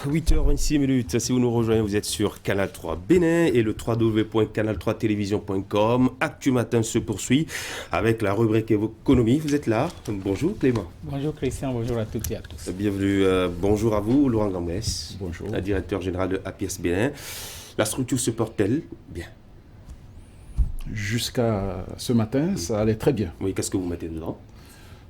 8h26. Si vous nous rejoignez, vous êtes sur Canal 3 Bénin et le www.canal3television.com. Actu Matin se poursuit avec la rubrique économie. Vous êtes là. Bonjour Clément. Bonjour Christian, bonjour à toutes et à tous. Bienvenue. Bonjour à vous, Laurent Gambès. Bonjour. Directeur général de APS Bénin. La structure se porte-t-elle bien? Jusqu'à ce matin, ça allait très bien. Oui, qu'est-ce que vous mettez dedans?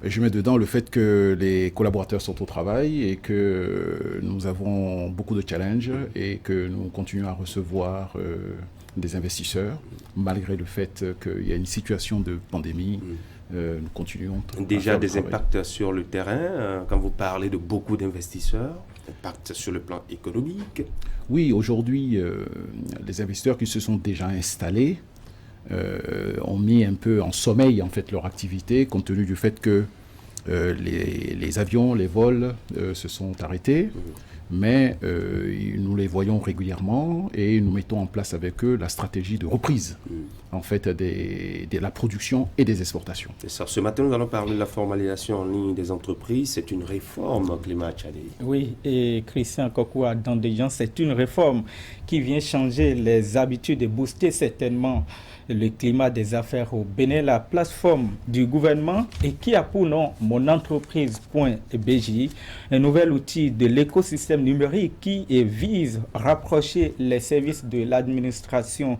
Je mets dedans le fait que les collaborateurs sont au travail et que nous avons beaucoup de challenges et que nous continuons à recevoir des investisseurs malgré le fait qu'il y a une situation de pandémie. Nous continuons déjà des impacts sur le terrain quand vous parlez de beaucoup d'investisseurs, impact sur le plan économique. Oui, aujourd'hui, les investisseurs qui se sont déjà installés ont mis un peu en sommeil en fait leur activité compte tenu du fait que les avions, les vols se sont arrêtés. Mais nous les voyons régulièrement et nous mettons en place avec eux la stratégie de reprise en fait de la production et des exportations. C'est ça. Ce matin, nous allons parler de la formalisation en ligne des entreprises. C'est une réforme, Clément Tchadé. Oui, et Christian Kokoua Dandéjan, c'est une réforme qui vient changer les habitudes et booster certainement le climat des affaires au Bénin, la plateforme du gouvernement et qui a pour nom monentreprise.bj, un nouvel outil de l'écosystème numérique qui vise à rapprocher les services de l'administration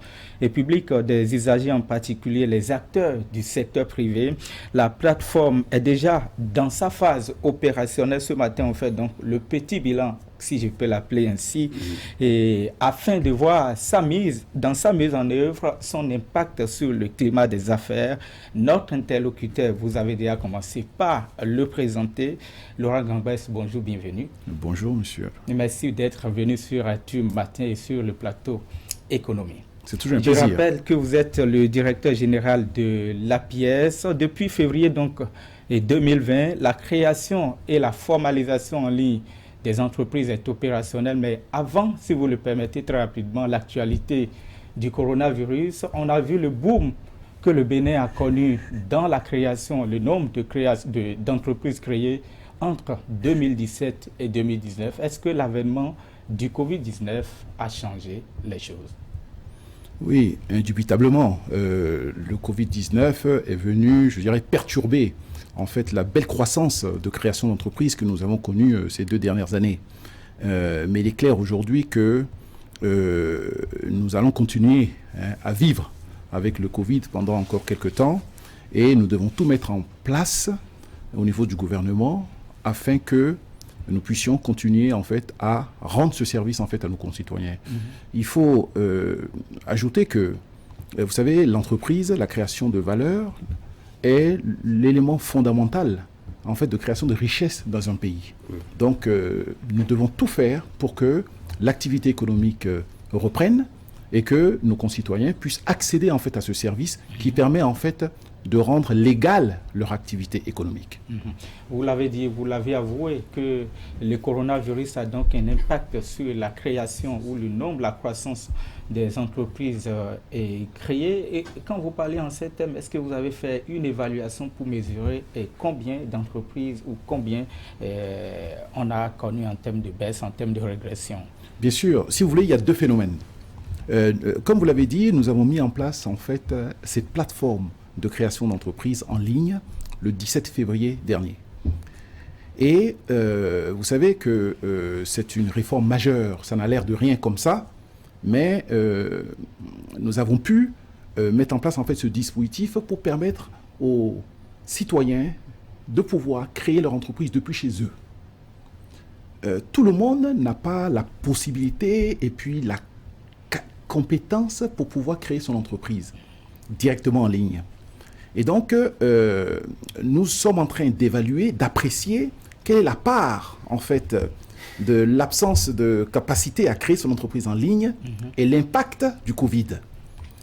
publique des usagers, en particulier les acteurs du secteur privé. La plateforme est déjà dans sa phase opérationnelle. Ce matin, on fait donc le petit bilan, si je peux l'appeler ainsi, et afin de voir dans sa mise en œuvre, son impact sur le climat des affaires. Notre interlocuteur, vous avez déjà commencé par le présenter. Laurent Gambès, bonjour, bienvenue. Bonjour, monsieur. Et merci d'être venu sur Actu Matin et sur le plateau économie. C'est toujours un plaisir. Je rappelle que vous êtes le directeur général de l'APS. Depuis février donc, 2020, la création et la formalisation en ligne des entreprises est opérationnelle. Mais avant, si vous le permettez très rapidement, l'actualité du coronavirus, on a vu le boom que le Bénin a connu dans la création, le nombre d'entreprises créées entre 2017 et 2019. Est-ce que l'avènement du Covid-19 a changé les choses? Oui, indubitablement. Le Covid-19 est venu, je dirais, perturber en fait la belle croissance de création d'entreprises que nous avons connue ces 2 dernières années. Mais il est clair aujourd'hui que nous allons continuer à vivre avec le Covid pendant encore quelques temps et nous devons tout mettre en place au niveau du gouvernement afin que nous puissions continuer en fait à rendre ce service en fait à nos concitoyens. Il faut ajouter que, vous savez, l'entreprise, la création de valeur est l'élément fondamental en fait de création de richesse dans un pays. Donc nous devons tout faire pour que l'activité économique reprenne et que nos concitoyens puissent accéder en fait à ce service qui permet en fait de rendre légale leur activité économique. Vous l'avez dit, vous l'avez avoué que le coronavirus a donc un impact sur la création ou le nombre, la croissance des entreprises est créée. Et quand vous parlez en ces termes, est-ce que vous avez fait une évaluation pour mesurer combien d'entreprises ou combien on a connu en termes de baisse, en termes de régression? Bien sûr, si vous voulez, il y a 2 phénomènes. Comme vous l'avez dit, nous avons mis en place en fait cette plateforme de création d'entreprises en ligne le 17 février dernier. Et vous savez que c'est une réforme majeure, ça n'a l'air de rien comme ça, mais nous avons pu mettre en place en fait ce dispositif pour permettre aux citoyens de pouvoir créer leur entreprise depuis chez eux. Tout le monde n'a pas la possibilité et puis la compétence pour pouvoir créer son entreprise directement en ligne. Et donc, nous sommes en train d'évaluer, d'apprécier quelle est la part, en fait, de l'absence de capacité à créer son entreprise en ligne et l'impact du Covid.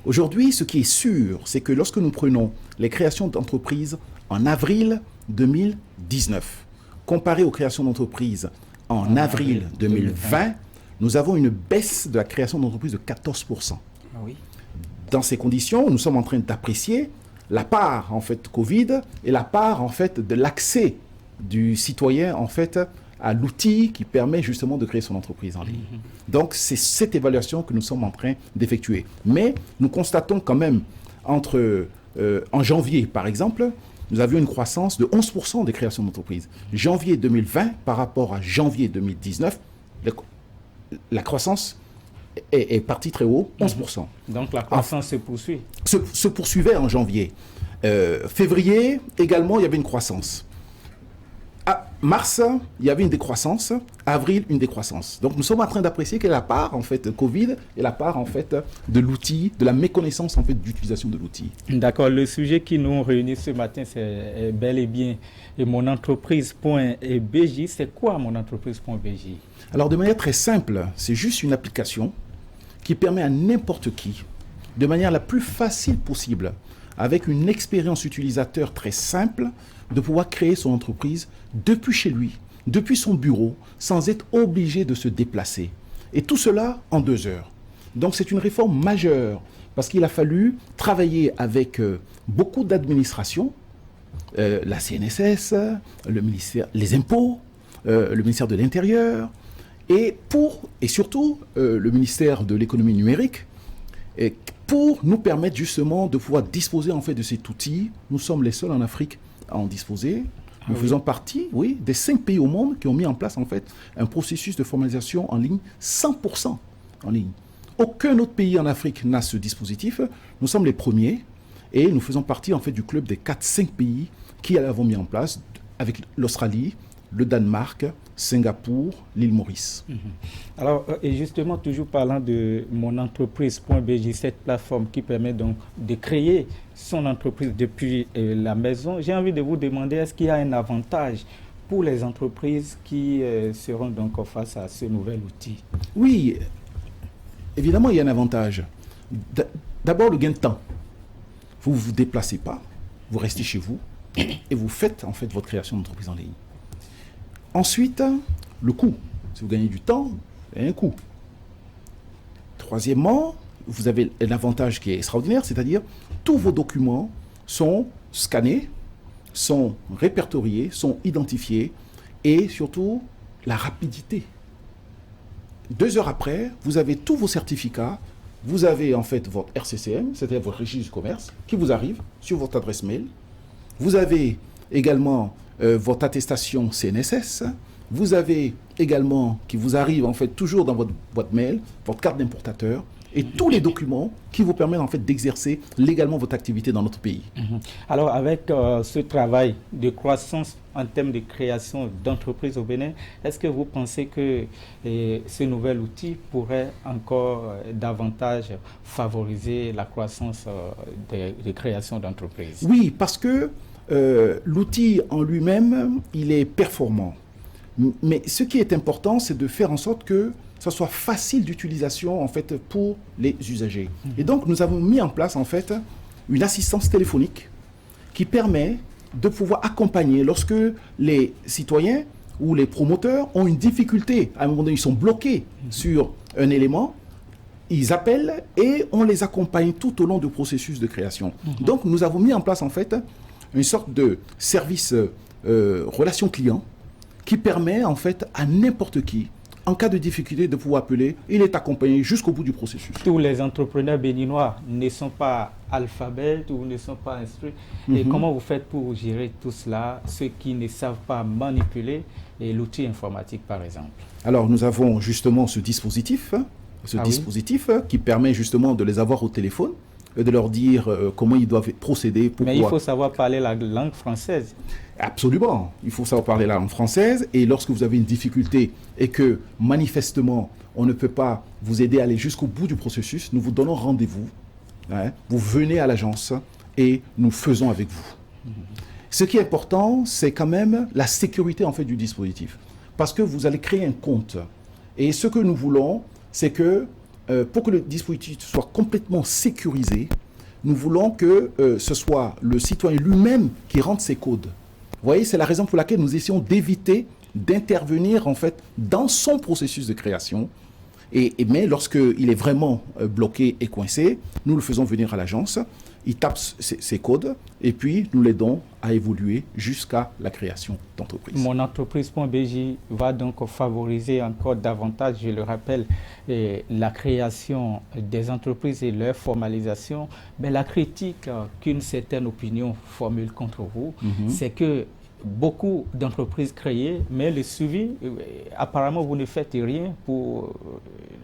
Aujourd'hui, ce qui est sûr, c'est que lorsque nous prenons les créations d'entreprises en avril 2019, comparé aux créations d'entreprises en avril 2020, nous avons une baisse de la création d'entreprises de 14%. Ah oui. Dans ces conditions, nous sommes en train d'apprécier la part en fait Covid et la part en fait de l'accès du citoyen en fait à l'outil qui permet justement de créer son entreprise en ligne. Donc, c'est cette évaluation que nous sommes en train d'effectuer. Mais nous constatons quand même, en janvier, par exemple, nous avions une croissance de 11% des créations d'entreprises. Janvier 2020 par rapport à janvier 2019, la croissance est partie très haut, 11%. Donc la croissance se poursuit. Se poursuivait en janvier. Février, également, il y avait une croissance. À mars, il y avait une décroissance. Avril, une décroissance. Donc, nous sommes en train d'apprécier quelle est la part, en fait, Covid et la part, en fait, de l'outil, de la méconnaissance, en fait, d'utilisation de l'outil. D'accord. Le sujet qui nous réunit ce matin, c'est bel et bien monentreprise.bj. C'est quoi monentreprise.bj? Alors, de manière très simple, c'est juste une application qui permet à n'importe qui, de manière la plus facile possible, avec une expérience utilisateur très simple, de pouvoir créer son entreprise depuis chez lui, depuis son bureau, sans être obligé de se déplacer. Et tout cela en 2 heures. Donc c'est une réforme majeure, parce qu'il a fallu travailler avec beaucoup d'administrations, la CNSS, le ministère, les impôts, le ministère de l'Intérieur, et surtout le ministère de l'économie numérique, pour nous permettre justement de pouvoir disposer en fait de cet outil. Nous sommes les seuls en Afrique à en disposer. Nous faisons partie, oui, des 5 pays au monde qui ont mis en place en fait un processus de formalisation en ligne 100% en ligne. Aucun autre pays en Afrique n'a ce dispositif. Nous sommes les premiers et nous faisons partie en fait du club des 4-5 pays qui l'avons mis en place avec l'Australie, le Danemark, Singapour, l'île Maurice. Alors, et justement, toujours parlant de monentreprise.bj, cette plateforme qui permet donc de créer son entreprise depuis la maison, j'ai envie de vous demander, est-ce qu'il y a un avantage pour les entreprises qui seront donc face à ce nouvel outil? Oui, évidemment, il y a un avantage. D'abord, le gain de temps. Vous ne vous déplacez pas, vous restez chez vous et vous faites en fait votre création d'entreprise en ligne. Ensuite, le coût. Si vous gagnez du temps, il y a un coût. Troisièmement, vous avez un avantage qui est extraordinaire, c'est-à-dire tous vos documents sont scannés, sont répertoriés, sont identifiés et surtout la rapidité. 2 heures après, vous avez tous vos certificats, vous avez en fait votre RCCM, c'est-à-dire votre registre du commerce, qui vous arrive sur votre adresse mail. Vous avez également votre attestation CNSS, vous avez également, qui vous arrive en fait toujours dans votre boîte mail, votre carte d'importateur et tous les documents qui vous permettent en fait d'exercer légalement votre activité dans notre pays. Alors avec ce travail de croissance en termes de création d'entreprises au Bénin, est-ce que vous pensez que ce nouvel outil pourrait encore davantage favoriser la croissance de création d'entreprises? Oui, parce que l'outil en lui-même, il est performant. Mais ce qui est important, c'est de faire en sorte que ça soit facile d'utilisation en fait pour les usagers. Et donc, nous avons mis en place en fait une assistance téléphonique qui permet de pouvoir accompagner lorsque les citoyens ou les promoteurs ont une difficulté. À un moment donné, ils sont bloqués sur un élément. Ils appellent et on les accompagne tout au long du processus de création. Donc, nous avons mis en place en fait une sorte de service relation client qui permet en fait à n'importe qui, en cas de difficulté, de pouvoir appeler. Il est accompagné jusqu'au bout du processus. Tous les entrepreneurs béninois ne sont pas alphabètes ou ne sont pas instruits. Et comment vous faites pour gérer tout cela, ceux qui ne savent pas manipuler l'outil informatique, par exemple? Alors, nous avons justement ce dispositif qui permet justement de les avoir au téléphone, de leur dire comment ils doivent procéder. Mais il faut savoir parler la langue française. Absolument, il faut savoir parler la langue française. Et lorsque vous avez une difficulté et que manifestement on ne peut pas vous aider à aller jusqu'au bout du processus, nous vous donnons rendez-vous. Vous venez à l'agence et nous faisons avec vous. Ce qui est important, c'est quand même la sécurité en fait du dispositif, parce que vous allez créer un compte. Et ce que nous voulons, c'est que pour que le dispositif soit complètement sécurisé, nous voulons que ce soit le citoyen lui-même qui rentre ses codes. Vous voyez, c'est la raison pour laquelle nous essayons d'éviter d'intervenir en fait dans son processus de création. Mais lorsqu'il est vraiment bloqué et coincé, nous le faisons venir à l'agence. il tape ses codes et puis nous l'aidons à évoluer jusqu'à la création d'entreprise. Mon entreprise.bj va donc favoriser encore davantage, je le rappelle, la création des entreprises et leur formalisation. Mais la critique qu'une certaine opinion formule contre vous, c'est que beaucoup d'entreprises créées, mais le suivi, apparemment, vous ne faites rien pour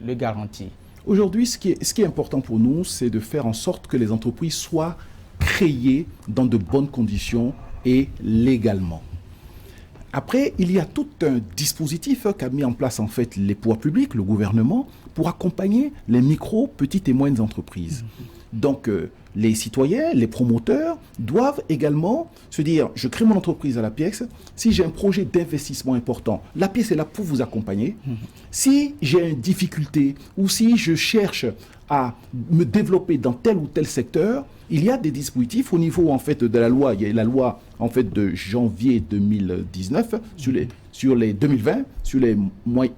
le garantir. Aujourd'hui, ce qui est important pour nous, c'est de faire en sorte que les entreprises soient créées dans de bonnes conditions et légalement. Après, il y a tout un dispositif qu'a mis en place en fait les pouvoirs publics, le gouvernement, pour accompagner les micro, petites et moyennes entreprises. Donc, les citoyens, les promoteurs doivent également se dire, je crée mon entreprise à l'APIEX, si j'ai un projet d'investissement important, l'APIEX est là pour vous accompagner. Si j'ai une difficulté ou si je cherche à me développer dans tel ou tel secteur, il y a des dispositifs au niveau en fait de la loi. Il y a la loi en fait de janvier 2019 sur les 2020 sur les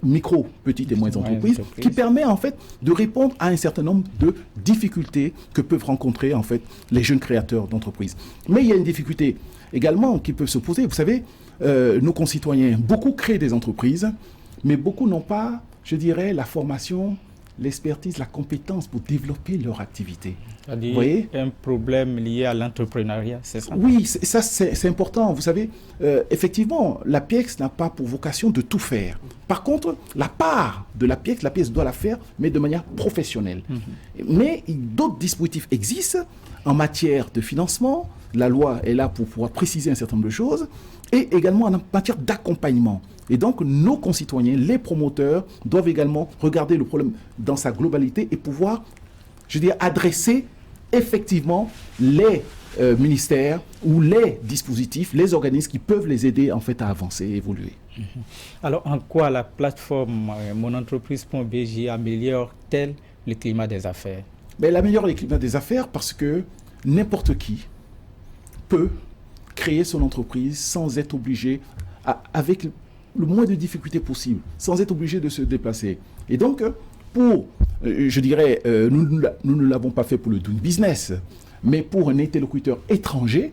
micro, petites et moyennes entreprises qui permet en fait de répondre à un certain nombre de difficultés que peuvent rencontrer en fait les jeunes créateurs d'entreprises. Mais il y a une difficulté également qui peut se poser. Vous savez, nos concitoyens, beaucoup créent des entreprises, mais beaucoup n'ont pas, je dirais, la formation, l'expertise, la compétence pour développer leur activité. C'est-à-dire, vous voyez, un problème lié à l'entrepreneuriat, c'est ça? Oui, ça c'est important. Vous savez, effectivement, l'APIEX n'a pas pour vocation de tout faire. Par contre, la part de l'APIEX doit la faire, mais de manière professionnelle. Mais d'autres dispositifs existent en matière de financement. La loi est là pour pouvoir préciser un certain nombre de choses. Et également en matière d'accompagnement. Et donc, nos concitoyens, les promoteurs, doivent également regarder le problème dans sa globalité et pouvoir, je veux dire, adresser effectivement les ministères ou les dispositifs, les organismes qui peuvent les aider en fait à avancer et évoluer. Alors, en quoi la plateforme monentreprise.bj améliore-t-elle le climat des affaires? Elle améliore le climat des affaires parce que n'importe qui peut créer son entreprise sans être obligé, avec le moins de difficultés possible, sans être obligé de se déplacer. Et donc, je dirais, nous ne l'avons pas fait pour le doing business, mais pour un interlocuteur étranger,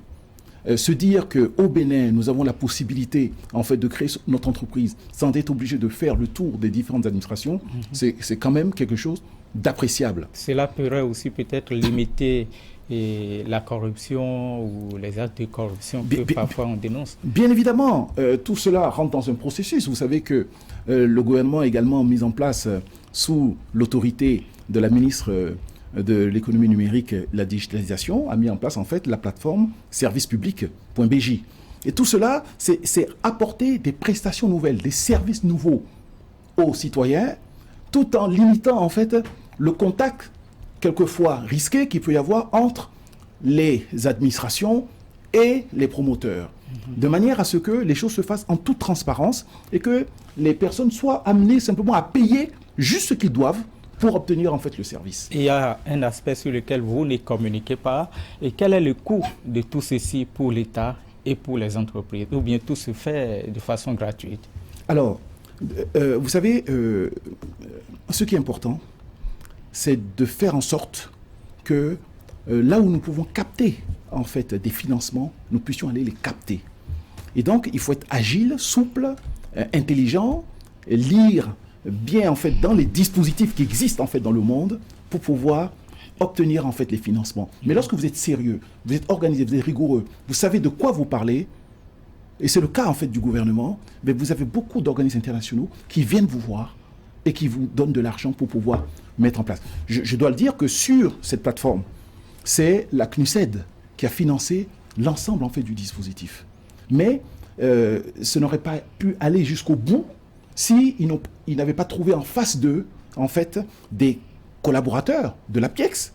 se dire qu'au Bénin, nous avons la possibilité en fait, de créer notre entreprise sans être obligé de faire le tour des différentes administrations, c'est quand même quelque chose d'appréciable. Cela pourrait aussi peut-être limiter la corruption ou les actes de corruption que parfois on dénonce. Bien évidemment, tout cela rentre dans un processus. Vous savez que le gouvernement a également mis en place, sous l'autorité de la ministre de l'économie numérique et la digitalisation, a mis en place en fait la plateforme servicepublic.bj. Et tout cela, c'est apporter des prestations nouvelles, des services nouveaux aux citoyens, tout en limitant en fait le contact quelquefois risqué qu'il peut y avoir entre les administrations et les promoteurs, de manière à ce que les choses se fassent en toute transparence et que les personnes soient amenées simplement à payer juste ce qu'ils doivent pour obtenir en fait le service. Il y a un aspect sur lequel vous ne communiquez pas. Et quel est le coût de tout ceci pour l'État et pour les entreprises? Ou bien tout se fait de façon gratuite? Alors, vous savez, ce qui est important, c'est de faire en sorte que là où nous pouvons capter en fait des financements, nous puissions aller les capter. Et donc, il faut être agile, souple, intelligent, lire bien en fait dans les dispositifs qui existent en fait dans le monde pour pouvoir obtenir en fait les financements. Mais lorsque vous êtes sérieux, vous êtes organisé, vous êtes rigoureux, vous savez de quoi vous parlez, et c'est le cas en fait du gouvernement, mais vous avez beaucoup d'organismes internationaux qui viennent vous voir et qui vous donnent de l'argent pour pouvoir mettre en place. Je dois le dire que sur cette plateforme, c'est la CNUSED qui a financé l'ensemble en fait du dispositif. Mais ce n'aurait pas pu aller jusqu'au bout si ils n'avaient pas trouvé en face d'eux en fait des collaborateurs de l'APIEX.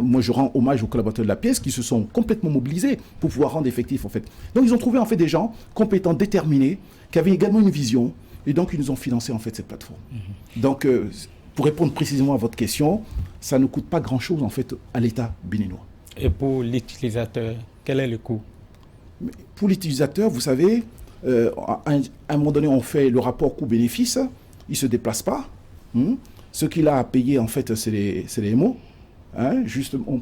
Moi, je rends hommage aux collaborateurs de l'APIEX qui se sont complètement mobilisés pour pouvoir rendre effectif en fait. Donc, ils ont trouvé en fait des gens compétents, déterminés, qui avaient également une vision, et donc ils nous ont financé en fait cette plateforme. Donc, pour répondre précisément à votre question, ça ne coûte pas grand-chose en fait à l'État béninois. Et pour l'utilisateur, quel est le coût? Pour l'utilisateur, vous savez, à un moment donné, on fait le rapport coût-bénéfice, il ne se déplace pas. Ce qu'il a à payer, en fait, c'est les MO. justement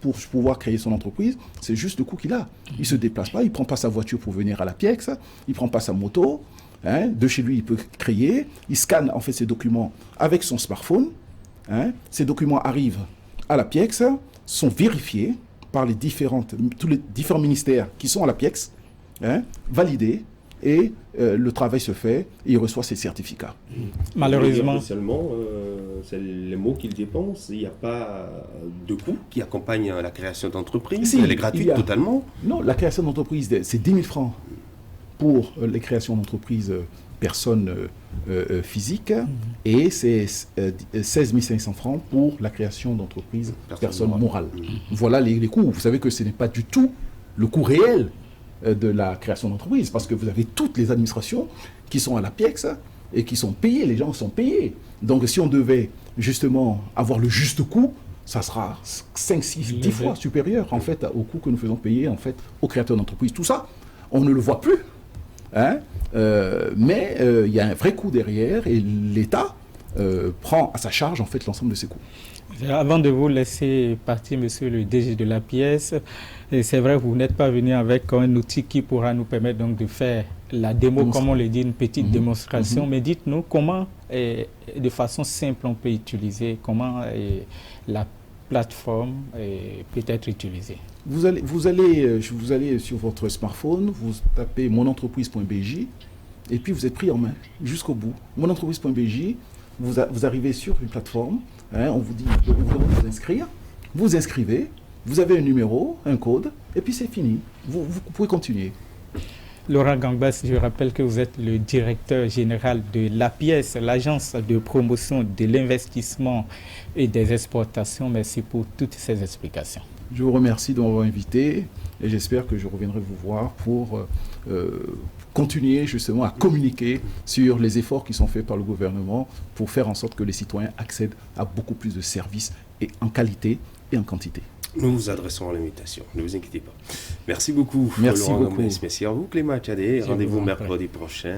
pour pouvoir créer son entreprise, c'est juste le coût qu'il a. Il ne se déplace pas, il ne prend pas sa voiture pour venir à l'APIEX, il ne prend pas sa moto. De chez lui, il peut créer, il scanne en fait ses documents avec son smartphone. Ces documents arrivent à l'APIEX, sont vérifiés par tous les différents ministères qui sont à l'APIEX, validés, et le travail se fait, et il reçoit ses certificats. Malheureusement. Seulement, c'est les mots qu'il dépense, il n'y a pas de coût qui accompagne la création d'entreprise. Si, elle est gratuite totalement. Non, la création d'entreprise, c'est 10 000 francs pour les créations d'entreprises personnes physiques, et c'est 16 500 francs pour la création d'entreprises personnes morales. Voilà les coûts. Vous savez que ce n'est pas du tout le coût réel de la création d'entreprise, parce que vous avez toutes les administrations qui sont à l'APIEX et qui sont payées, les gens sont payés. Donc si on devait justement avoir le juste coût, ça sera 5, 6, 10 fois supérieur en fait au coût que nous faisons payer en fait aux créateurs d'entreprises. Tout ça, on ne le voit plus. Mais il y a un vrai coût derrière, et l'État prend à sa charge en fait l'ensemble de ces coûts. Avant de vous laisser partir, monsieur le DG de l'APIEX, c'est vrai que vous n'êtes pas venu avec un outil qui pourra nous permettre donc de faire la démo, comme on le dit, une petite démonstration. Mais dites-nous comment, de façon simple, on peut utiliser, comment la plateforme peut être utilisée. Vous allez sur votre smartphone, vous tapez monentreprise.bj, et puis vous êtes pris en main jusqu'au bout. Monentreprise.bj, vous arrivez sur une plateforme, on vous dit de vous inscrire, vous inscrivez, vous avez un numéro, un code, et puis c'est fini. Vous pouvez continuer. Laurent Gangbas, je rappelle que vous êtes le directeur général de l'APIEX, l'agence de promotion de l'investissement et des exportations. Merci pour toutes ces explications. Je vous remercie de m'avoir invité, et j'espère que je reviendrai vous voir pour continuer justement à communiquer sur les efforts qui sont faits par le gouvernement pour faire en sorte que les citoyens accèdent à beaucoup plus de services, et en qualité et en quantité. Nous vous adressons l'invitation, ne vous inquiétez pas. Merci beaucoup. Merci Laurent beaucoup. Gangbas. Merci à vous, Clément Tchadé. Rendez-vous mercredi prochain.